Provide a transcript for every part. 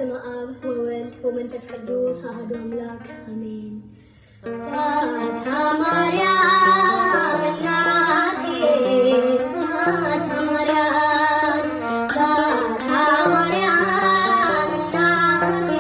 በስመ አብ ወወልድ ወመንፈስ ቅዱስ አሐዱ አምላክ አሜን። ማርያም እናቴ ማርያም ማርያም እናቴ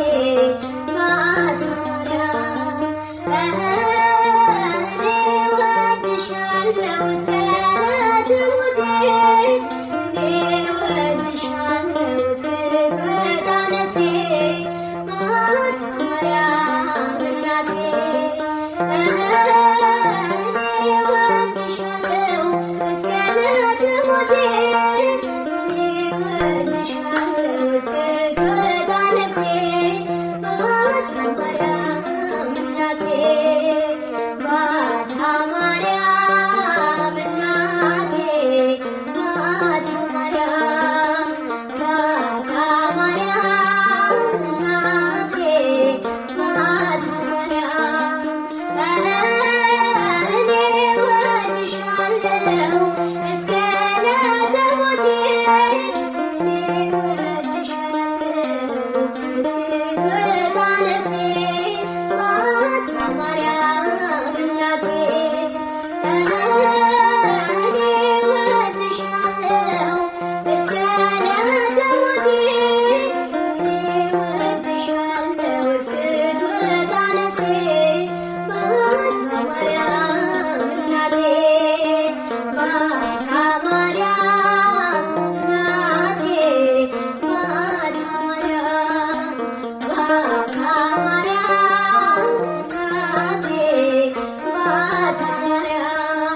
ማርያም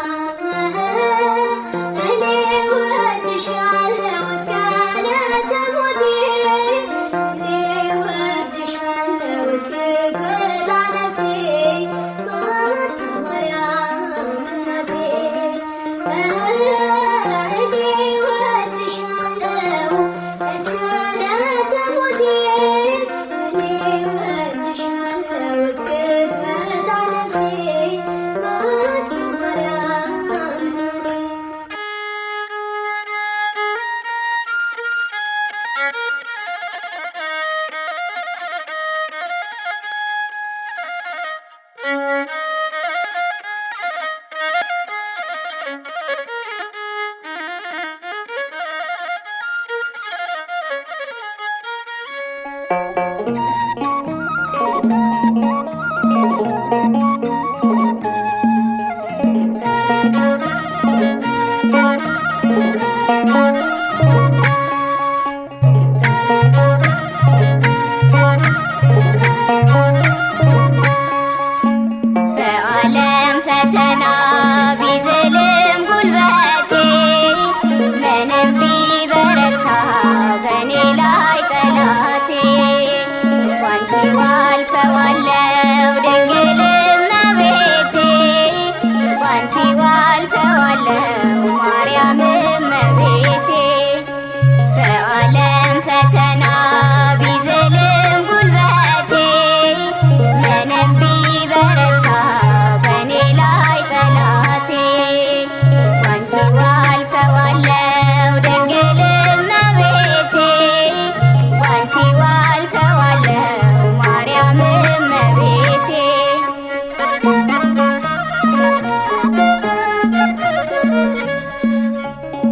እኔ እወድሻለሁ እስከ ሞቴ እኔ እወድሻለሁ እስክትወጣ ነፍሴ ማርያም እናቴ በዓለም ፈተና ቢዝልም ጉልበቴ ምንም ቢበረታ በኔ ላይ ጠላቴ ባንቺ ዋልፈዋለው ድንግል እመቤቴ ባንቺ ዋልፈዋለው ማርያም እመቤቴ በዓለም ፈተና ቢዝልም ጉልበቴ ምንም ቢበረታ በኔ ላይ ጠላቴ ባንቺ ዋልፈዋለው ድንግል እመቤቴ ባንቺ ዋልፈዋለው ማርያም እመቤቴ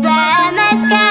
በመስቀል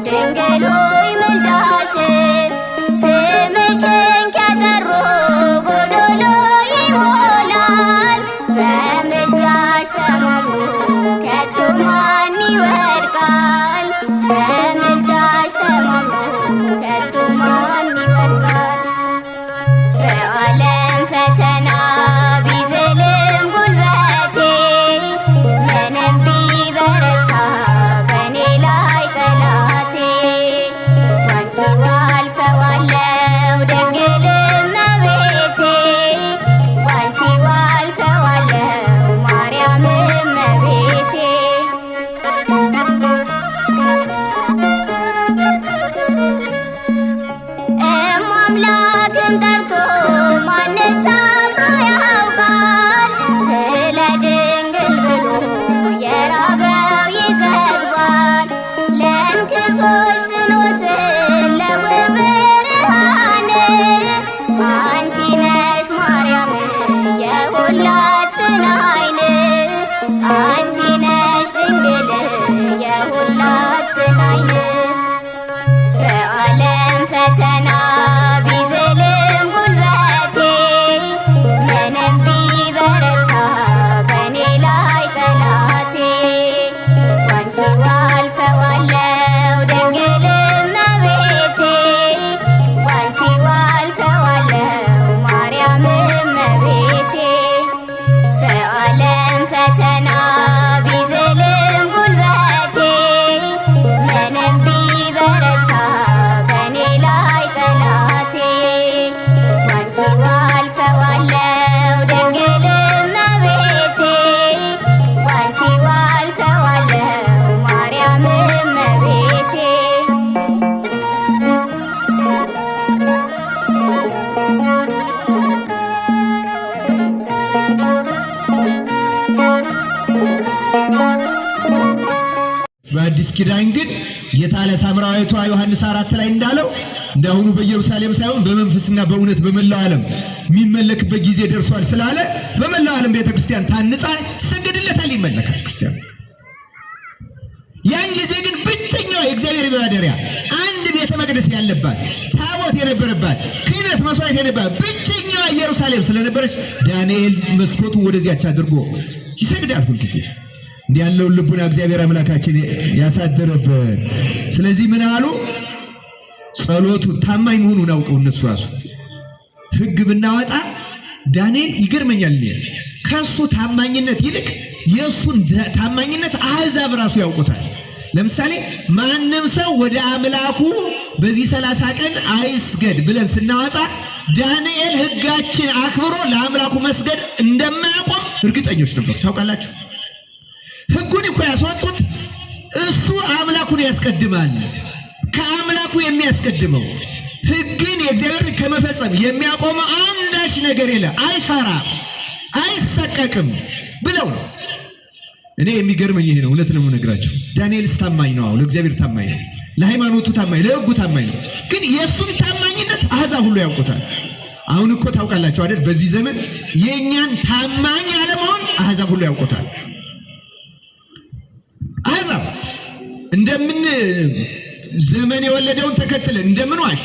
ድንግል ሆይ ምልጃሽን ስምሽን ከጠሩ ጎዶሎ ይሞላል። በምልጃሽ ተማምኖ ከቶ ማን ይወድቃል? በምልጃሽ ተማምኖ ከቶ ማን ይወድቃል? በዓለም ፈተና ቢዝልም ጉልበቴ ምንም ቢበረታ በኔ ላይ ጠላቴ ባንቺ አልፈዋለሁ ድንግል እመቤቴ ባንቺ አልፈዋለሁ ማርያም እመቤቴ። አምላክን ጠርቶ ማንስ አፍሮ ያውቃል? ስለ ድንግል ብሎ የራበው ይጠግባል። ለእንክሶች ፍኖትን ለዕውር ብርሃን አንቺ ነሽ ማርያም የሁላችን ዓይን አንቺ ነሽ ድንግል የሁላችን ዓይን። በዓለም ፈተና ቢዝልም ጉልበቴ ምንም ቢበረታ በኔ ላይ ጠላቴ ባንቺ አልፈዋለሁ ድንግል እመቤቴ ባንቺ አልፈዋለሁ ማርያም እመቤቴ። በዓለም ፈተና ቢዝልም ጉልበቴ ምንም ቢበረታ በኔ ላይ ጠላቴ ባንቺ አልፈዋለሁ ድንግል እመቤቴ ባንቺ አልፈዋለሁ ማርያም እመቤቴ። በአዲስ ኪዳን ግን ጌታ ለሳምራዊቷ ዮሐንስ 4 ላይ እንዳለው እንዳሁኑ በኢየሩሳሌም ሳይሆን በመንፈስና በእውነት በመላው ዓለም የሚመለክበት ጊዜ ደርሷል ስላለ በመላው ዓለም ቤተክርስቲያን ታንጻ ይሰገድለታል፣ ይመለካል ክርስቲያን። ያን ጊዜ ግን ብቸኛው የእግዚአብሔር ማደሪያ አንድ ቤተ መቅደስ ያለባት ታቦት የነበረባት ክህነት መስዋዕት የነበረባት ብቸኛዋ ኢየሩሳሌም ስለነበረች ዳንኤል መስኮቱ ወደዚያች አድርጎ ይሰግዳል ሁልጊዜ። እንዲህ ያለውን ልቡና እግዚአብሔር አምላካችን ያሳደረብን። ስለዚህ ምን አሉ? ጸሎቱ ታማኝ መሆኑን አውቀው እነሱ ራሱ ሕግ ብናወጣ ዳንኤል ይገርመኛል። ከሱ ታማኝነት ይልቅ የሱን ታማኝነት አሕዛብ ራሱ ያውቁታል። ለምሳሌ ማንም ሰው ወደ አምላኩ በዚህ 30 ቀን አይስገድ ብለን ስናወጣ ዳንኤል ሕጋችን አክብሮ ለአምላኩ መስገድ እንደማያቆም እርግጠኞች ነበሩ። ታውቃላችሁ? ሕጉን እኮ ያስወጡት እሱ አምላኩን ያስቀድማል። ከአምላኩ የሚያስቀድመው ሕግን የእግዚአብሔር ከመፈጸም የሚያቆመው አንዳች ነገር የለ። አይፈራም፣ አይሰቀቅም ብለው ነው። እኔ የሚገርመኝ ይሄ ነው። እውነት ነው የምነግራቸው። ዳንኤልስ ታማኝ ነው። ለእግዚአብሔር ታማኝ ነው። ለሃይማኖቱ ታማኝ፣ ለሕጉ ታማኝ ነው። ግን የእሱን ታማኝነት አሕዛብ ሁሉ ያውቁታል። አሁን እኮ ታውቃላችሁ አይደል? በዚህ ዘመን የእኛን ታማኝ አለመሆን አሕዛብ ሁሉ ያውቁታል። አሕዛብ እንደምን ዘመን የወለደውን ተከትለን እንደምንዋሽ፣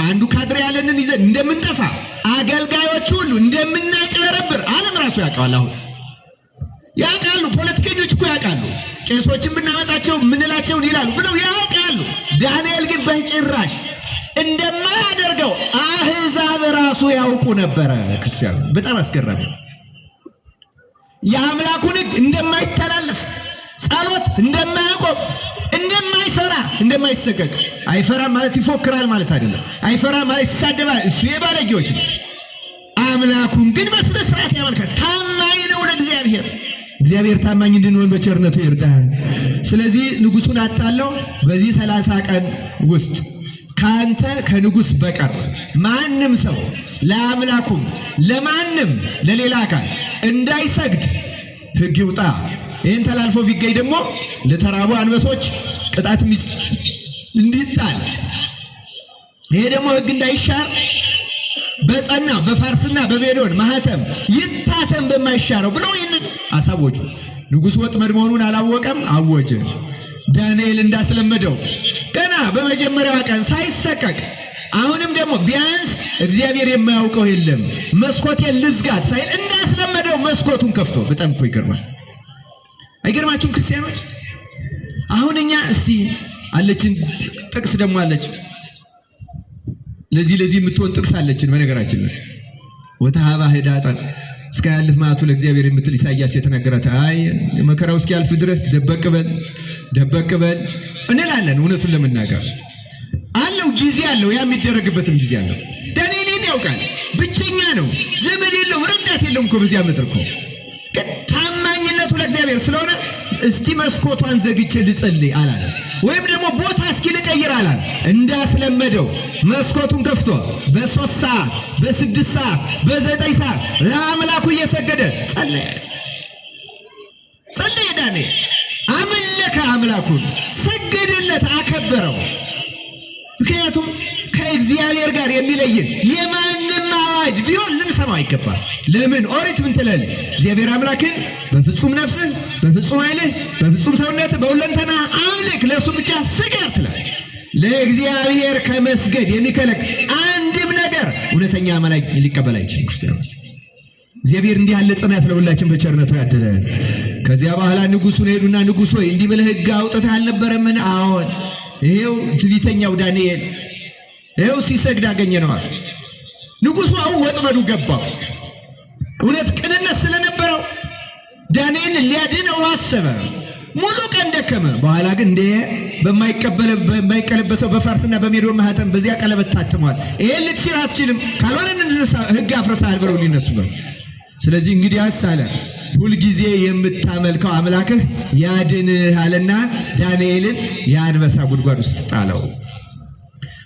አንዱ ካድሬ ያለንን ይዘን እንደምንጠፋ፣ አገልጋዮች ሁሉ እንደምናጭበረብር ዓለም ራሱ ያውቃል። አሁን ያውቃሉ። ፖለቲከኞች እኮ ያውቃሉ። ቄሶችን ብናመጣቸው ምንላቸውን ይላሉ ብለው ያውቃሉ። ዳንኤል ግን በጭራሽ እንደማያደርገው አሕዛብ ራሱ ያውቁ ነበረ። ክርስቲያኑ በጣም አስገራሚ። የአምላኩን ሕግ እንደማይተላለፍ፣ ጸሎት እንደማያቆም፣ እንደማይፈራ፣ እንደማይሰቀቅ። አይፈራም ማለት ይፎክራል ማለት አይደለም። አይፈራም ማለት ይሳደባል። እሱ የባለጌዎች ነው። አምላኩን ግን በስነ ስርዓት ያመልካል። ታማኝ ነው ለእግዚአብሔር። እግዚአብሔር ታማኝ እንድንሆን በቸርነቱ ይርዳል። ስለዚህ ንጉሱን አታለው በዚህ 30 ቀን ውስጥ ካንተ ከንጉስ በቀር ማንም ሰው ለአምላኩም ለማንም ለሌላ አካል እንዳይሰግድ ሕግ ይውጣ። ይህን ተላልፎ ቢገኝ ደግሞ ለተራቡ አንበሶች ቅጣት እንዲጣል፣ ይሄ ደግሞ ሕግ እንዳይሻር በጸና በፋርስና በሜዶን ማህተም ይታተም በማይሻረው ብለው ይህንን አሳወጁ። ንጉሥ ወጥመድ መሆኑን አላወቀም፣ አወጀ። ዳንኤል እንዳስለመደው በመጀመሪያዋ ቀን ሳይሰቀቅ አሁንም ደግሞ ቢያንስ እግዚአብሔር የማያውቀው የለም መስኮቴን ልዝጋት ሳይል እንዳስለመደው መስኮቱን ከፍቶ በጣም እኮ ይገርማል። አይገርማችሁም ክርስቲያኖች? አሁን እኛ እስቲ አለችን ጥቅስ ደግሞ አለች ለዚህ የምትሆን ጥቅስ አለችን። በነገራችን ላይ ወተሃባ ህዳጣን እስከ ያልፍ ማቱ ለእግዚአብሔር የምትል ኢሳይያስ የተናገራት አይ መከራው እስኪያልፍ ድረስ ደበቅ በል እንላለን። እውነቱን ለመናገር አለው ጊዜ አለው፣ ያ የሚደረግበትም ጊዜ አለው። ዳንኤልን ያውቃል። ብቸኛ ነው፣ ዘመድ የለውም፣ ረዳት የለውም እኮ በዚያ ምድር እኮ። ግን ታማኝነቱ ለእግዚአብሔር ስለሆነ እስቲ መስኮቷን ዘግቼ ልጸልይ አላለ። ወይም ደግሞ ቦታ እስኪ ልቀይር አላለ። እንዳስለመደው መስኮቱን ከፍቶ በ3 ሰዓት በ6 ሰዓት በ9 ሰዓት ለአምላኩ እየሰገደ ጸለየ። ዳንኤል አመለከ፣ አምላኩን ሰገደለት፣ አከበረው። ምክንያቱም ከእግዚአብሔር ጋር የሚለየን የማንም አዋጅ ቢሆን ልንሰማው አይገባል። ለምን? ኦሪት ምን ትላለች? እግዚአብሔር አምላክን በፍጹም ነፍስህ፣ በፍጹም ኃይልህ፣ በፍጹም ሰውነትህ፣ በሁለንተና አምልክ፣ ለእሱ ብቻ ስገድ ትላለች። ለእግዚአብሔር ከመስገድ የሚከለክል አንድም ነገር እውነተኛ አማኝ ሊቀበል አይችልም። ክርስቲያኖች እግዚአብሔር እንዲህ ያለ ጽናት ለሁላችን በቸርነቱ ያደለን። ከዚያ በኋላ ንጉሱን ሄዱና ንጉሥ ሆይ እንዲህ ብለህ ሕግ አውጥተህ አልነበረምን? አዎን። ይሄው ትዕቢተኛው ዳንኤል ይሄው ሲሰግድ አገኘነዋል። ንጉሱ አሁን ወጥመዱ ገባው። እውነት ቅንነት ስለነበረው ዳንኤል ሊያድነው አሰበ። ሙሉ ቀን ደከመ። በኋላ ግን እንደ በማይቀለበሰው በፋርስና በሜዶን ማህተም በዚያ ቀለበት ታትሟል። ይሄን ልትሽር አትችልም፣ ካልሆነ ሕግ አፍርሰሃል ብለው ሊነሱ ነው። ስለዚህ እንግዲህ አሳለ ሁልጊዜ የምታመልከው አምላክህ ያድንህ አለና ዳንኤልን የአንበሳ ጉድጓድ ውስጥ ጣለው።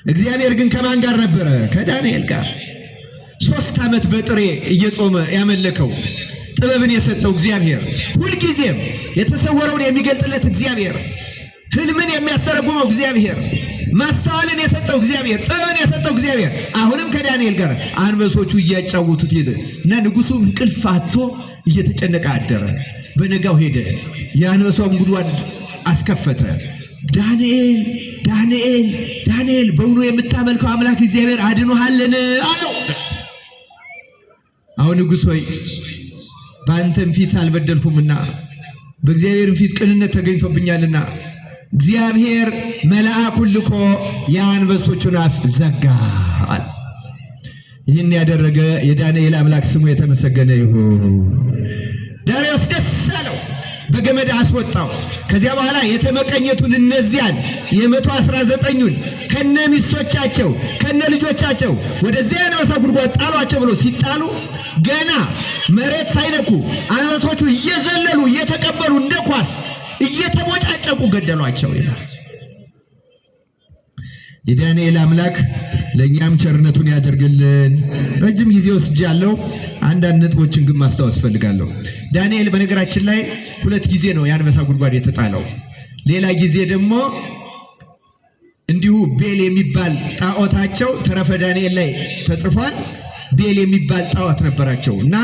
እግዚአብሔር ግን ከማን ጋር ነበረ? ከዳንኤል ጋር። 3 ዓመት በጥሬ እየጾመ ያመለከው ጥበብን የሰጠው እግዚአብሔር፣ ሁልጊዜም የተሰወረውን የሚገልጥለት እግዚአብሔር፣ ህልምን የሚያስተረጉመው እግዚአብሔር፣ ማስተዋልን የሰጠው እግዚአብሔር፣ ጥበብን የሰጠው እግዚአብሔር አሁንም ከዳንኤል ጋር አንበሶቹ እያጫወቱት ሄደ እና ንጉሱ እንቅልፍ አጥቶ እየተጨነቀ አደረ። በነጋው ሄደ፣ የአንበሳውን ጉድጓድ አስከፈተ። ዳንኤል በእውኑ የምታመልከው አምላክ እግዚአብሔር አድኖሃልን አለው። አሁን ንጉሥ ሆይ በአንተም ፊት አልበደልኩምና በእግዚአብሔርም ፊት ቅንነት ተገኝቶብኛልና እግዚአብሔር መልአኩን ልኮ የአንበሶቹን አፍ ዘጋ አለ። ይህን ያደረገ የዳንኤል አምላክ ስሙ የተመሰገነ ይሁን። ዳርዮስ ደስ አለው፣ በገመድ አስወጣው። ከዚያ በኋላ የተመቀኘቱን እነዚያን የ119ኙን ከነ ሚስቶቻቸው ከነ ልጆቻቸው ወደዚያ አንበሳ ጉድጓድ ጣሏቸው ብሎ ሲጣሉ ገና መሬት ሳይነኩ አንበሶቹ እየዘለሉ እየተቀበሉ እንደ ኳስ እየተቦጫጨቁ ገደሏቸው ይላል። የዳንኤል አምላክ ለእኛም ቸርነቱን ያደርግልን። ረጅም ጊዜ ወስጃለሁ። አንዳንድ ነጥቦችን ግን ማስታወስ ፈልጋለሁ። ዳንኤል በነገራችን ላይ 2 ጊዜ ነው የአንበሳ ጉድጓድ የተጣለው። ሌላ ጊዜ ደግሞ እንዲሁ ቤል የሚባል ጣዖታቸው ተረፈ ዳንኤል ላይ ተጽፏል። ቤል የሚባል ጣዖት ነበራቸው እና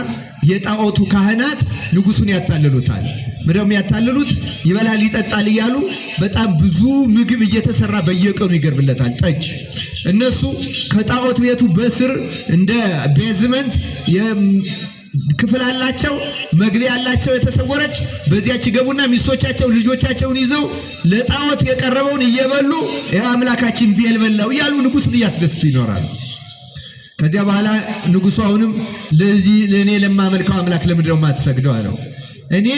የጣዖቱ ካህናት ንጉሱን ያታልሉታል። ምንም ያታልሉት ይበላል ይጠጣል እያሉ በጣም ብዙ ምግብ እየተሰራ በየቀኑ ይገርብለታል፣ ጠጅ። እነሱ ከጣዖት ቤቱ በስር እንደ ቤዝመንት ክፍል አላቸው፣ መግቢያ ያላቸው የተሰወረች። በዚያች ገቡና ሚስቶቻቸው ልጆቻቸውን ይዘው ለጣዖት የቀረበውን እየበሉ አምላካችን ቤል በላው እያሉ ንጉሱን እያስደስቱ ይኖራሉ። ከዚያ በኋላ ንጉሱ አሁንም ለእኔ ለማመልከው አምላክ ለምንድን ነው የማትሰግደው አለው። እኔ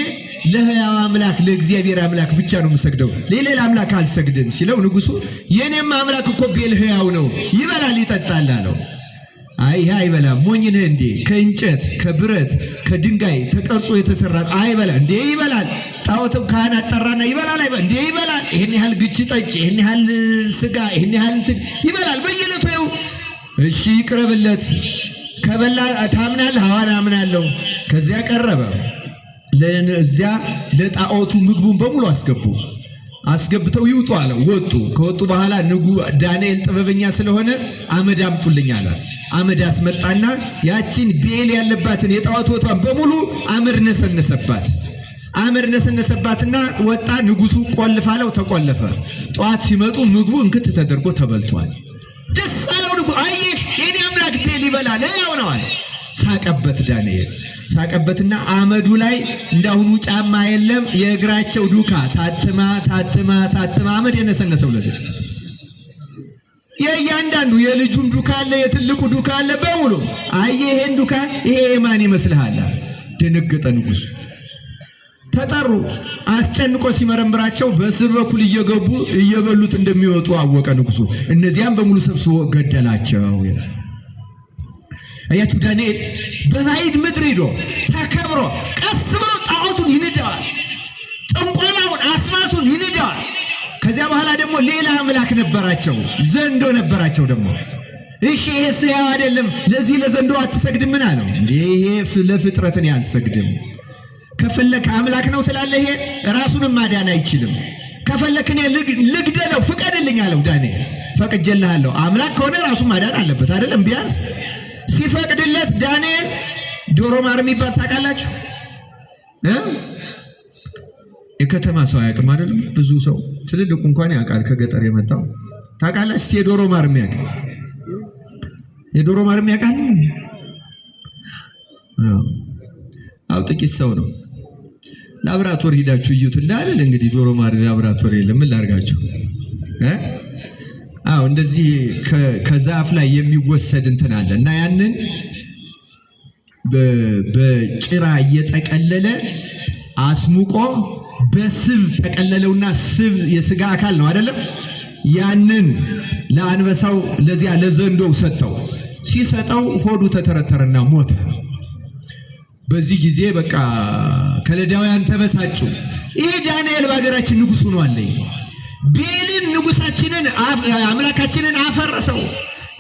ለሕያው አምላክ ለእግዚአብሔር አምላክ ብቻ ነው የምሰግደው፣ ለሌላ አምላክ አልሰግድም ሲለው ንጉሱ የኔም አምላክ እኮ ቤል ሕያው ነው፣ ይበላል ይጠጣል አለው። አይ ይሄ አይበላም፣ ሞኝ ነህ እንዴ? ከእንጨት ከብረት ከድንጋይ ተቀርጾ የተሰራ አይበላም እንዴ? ይበላል። ጣዖትም ካህናት ጠራና ይበላል አይበል እንዴ? ይበላል። ይሄን ያህል ግጭ ጠጭ፣ ይሄን ያህል ስጋ፣ ይሄን ያህል እንትን ይበላል በየዕለቱ። ይኸው እሺ ይቅረብለት። ከበላ ታምናለህ? ሐዋና አምናለሁ። ከዚያ ቀረበ። ለዚያ ለጣዖቱ ምግቡን በሙሉ አስገብተው ይውጡ አለ። ወጡ። ከወጡ በኋላ ዳንኤል ጥበበኛ ስለሆነ አመድ አምጡልኝ አለ። አመድ አስመጣና ያቺን ቤል ያለባትን የጣዖት ቦታን በሙሉ አመድ ነሰነሰባት። አመድ ነሰነሰባትና ወጣ። ንጉሱ ቆልፋለው፣ ተቆለፈ። ጠዋት ሲመጡ ምግቡ እንክት ተደርጎ ተበልቷል። ደስ አለው ንጉ። አየህ የኔ አምላክ ድል ይበላል ያው ነው አለ። ሳቀበት ዳንኤል ሳቀበትና አመዱ ላይ እንዳሁኑ ጫማ የለም፣ የእግራቸው ዱካ ታትማ አመድ የነሰነሰው ለዚህ የእያንዳንዱ የልጁም ዱካ አለ፣ የትልቁ ዱካ አለ በሙሉ። አየህ ይሄን ዱካ ይሄ የማን ይመስልሃል? ደነገጠ ንጉሱ። ተጠሩ። አስጨንቆ ሲመረምራቸው በስር በኩል እየገቡ እየበሉት እንደሚወጡ አወቀ ንጉሱ። እነዚያም በሙሉ ሰብስቦ ገደላቸው ይላል። አያችሁ ዳንኤል በባዕድ ምድር ሄዶ ተከብሮ ቀስ ብሎ ጣዖቱን ይንደዋል፣ ጥንቆላውን አስማቱን ይንደዋል። ከዚያ በኋላ ደግሞ ሌላ አምላክ ነበራቸው፣ ዘንዶ ነበራቸው ደግሞ። እሺ ይሄ ሕያው አይደለም፣ ለዚህ ለዘንዶ አትሰግድምን አለው። እንዴ ይሄ ለፍጥረት እኔ አልሰግድም። ከፈለክ አምላክ ነው ትላለህ፣ ይሄ ራሱንም ማዳን አይችልም። ከፈለክ እኔ ልግደለው ፍቀድልኝ አለው ዳንኤል። ፈቅጄልሃለሁ። አምላክ ከሆነ ራሱን ማዳን አለበት አይደለም? ቢያንስ ሲፈቅድለት ዳንኤል ዶሮ ማር የሚባል ታውቃላችሁ? የከተማ ሰው አያውቅም አይደለም? ብዙ ሰው ትልልቁ እንኳን ያውቃል፣ ከገጠር የመጣው ታውቃላችሁ? እስቲ የዶሮ ማር የሚያውቅ የዶሮ ማር የሚያውቃል? አው ጥቂት ሰው ነው። ላብራቶሪ ሄዳችሁ እዩት እንዳልል እንግዲህ ዶሮ ማር ላብራቶሪ የለም። ምን ላርጋችሁ? አው እንደዚህ ከዛፍ ላይ የሚወሰድ እንትን አለ እና ያንን በጭራ እየጠቀለለ አስሙቆ በስብ ተቀለለውና ስብ የስጋ አካል ነው አይደለም? ያንን ለአንበሳው ለዚያ ለዘንዶው ሰጠው። ሲሰጠው ሆዱ ተተረተረና ሞተ። በዚህ ጊዜ በቃ ከለዳውያን ተበሳጩ። ይሄ ዳንኤል በአገራችን ንጉስ ሆኖ አለ። ቤልን ንጉሳችንን አምላካችንን አፈረሰው፣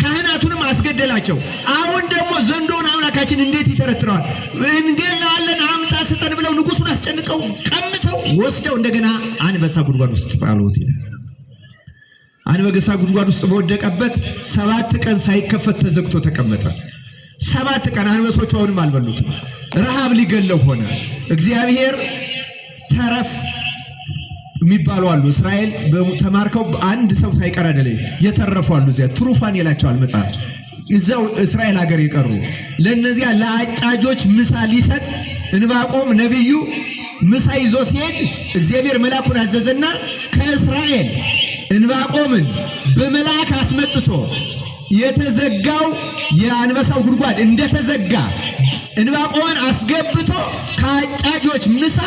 ካህናቱንም አስገደላቸው። አሁን ደግሞ ዘንዶውን አምላካችን እንዴት ይተረትረዋል? እንገላለን አምጣ ስጠን ብለው ንጉሱን አስጨንቀው ቀምተው ወስደው እንደገና አንበሳ ጉድጓድ ውስጥ ጣሉት ይላል። አንበሳ ጉድጓድ ውስጥ በወደቀበት 7 ቀን ሳይከፈት ተዘግቶ ተቀመጠ። 7 ቀን አንበሶቹ አሁንም አልበሉትም። ረሃብ ሊገለው ሆነ። እግዚአብሔር ተረፍ የሚባሉ አሉ። እስራኤል ተማርከው አንድ ሰው ሳይቀር አይደለም የተረፉ አሉ። እዚያ ትሩፋን ይላቸዋል መጽሐፍ። እዛው እስራኤል ሀገር የቀሩ ለነዚያ ለአጫጆች ምሳ ሊሰጥ ዕንባቆም ነብዩ ምሳ ይዞ ሲሄድ እግዚአብሔር መልአኩን አዘዘና ከእስራኤል ዕንባቆምን በመልአክ አስመጥቶ የተዘጋው የአንበሳው ጉድጓድ እንደተዘጋ ዕንባቆምን አስገብቶ ከአጫጆች ምሳ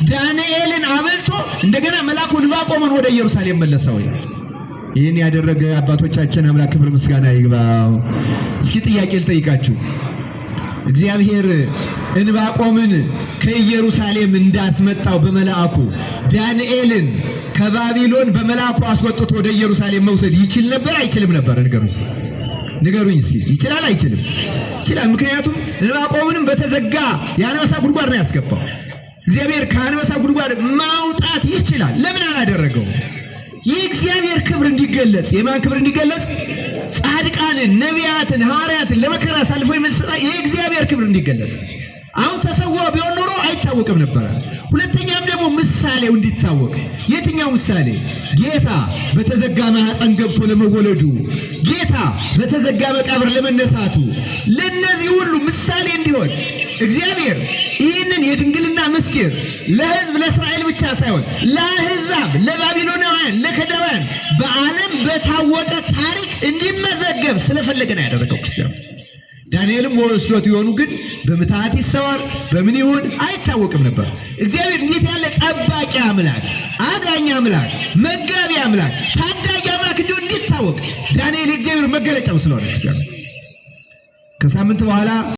ዳንኤልን አበልቶ እንደገና መልአኩ ዕንባቆምን ወደ ኢየሩሳሌም መለሰው ይላል። ይህን ያደረገ አባቶቻችን አምላክ ክብር ምስጋና ይግባው። እስኪ ጥያቄ ልጠይቃችሁ። እግዚአብሔር ዕንባቆምን ከኢየሩሳሌም እንዳስመጣው በመልአኩ ዳንኤልን ከባቢሎን በመልአኩ አስወጥቶ ወደ ኢየሩሳሌም መውሰድ ይችል ነበር አይችልም ነበር? ንገሩኝ እስኪ። ይችላል አይችልም? ይችላል። ምክንያቱም ዕንባቆምንም በተዘጋ የአንበሳ ጉድጓድ ነው ያስገባው። እግዚአብሔር ከአንበሳ ጉድጓድ ማውጣት ይችላል። ለምን አላደረገው? የእግዚአብሔር ክብር እንዲገለጽ። የማን ክብር እንዲገለጽ? ጻድቃንን፣ ነቢያትን፣ ሐዋርያትን ለመከራ አሳልፎ የመስጠት የእግዚአብሔር ክብር እንዲገለጽ። አሁን ተሰዋ ቢሆን ኖሮ አይታወቅም ነበር። ሁለተኛም ደግሞ ምሳሌው እንዲታወቅ። የትኛው ምሳሌ? ጌታ በተዘጋ ማኅፀን ገብቶ ለመወለዱ፣ ጌታ በተዘጋ መቃብር ለመነሳቱ፣ ለነዚህ ሁሉ ምሳሌ እንዲሆን እግዚአብሔር ይህንን የድንግልና ምስጢር ለሕዝብ ለእስራኤል ብቻ ሳይሆን ለአሕዛብ፣ ለባቢሎናውያን፣ ለከዳውያን በዓለም በታወቀ ታሪክ እንዲመዘገብ ስለፈለገ ነው ያደረገው ክርስቲያኖች። ዳንኤልም ወስዶት የሆኑ ግን በምትሃት ይሰወር በምን ይሁን አይታወቅም ነበር። እግዚአብሔር እንዴት ያለ ጠባቂ አምላክ፣ አዳኝ አምላክ፣ መጋቢ አምላክ፣ ታዳጊ አምላክ እንዲሆን እንዲታወቅ ዳንኤል የእግዚአብሔር መገለጫው ስለሆነ ክርስቲያኖች ከሳምንት በኋላ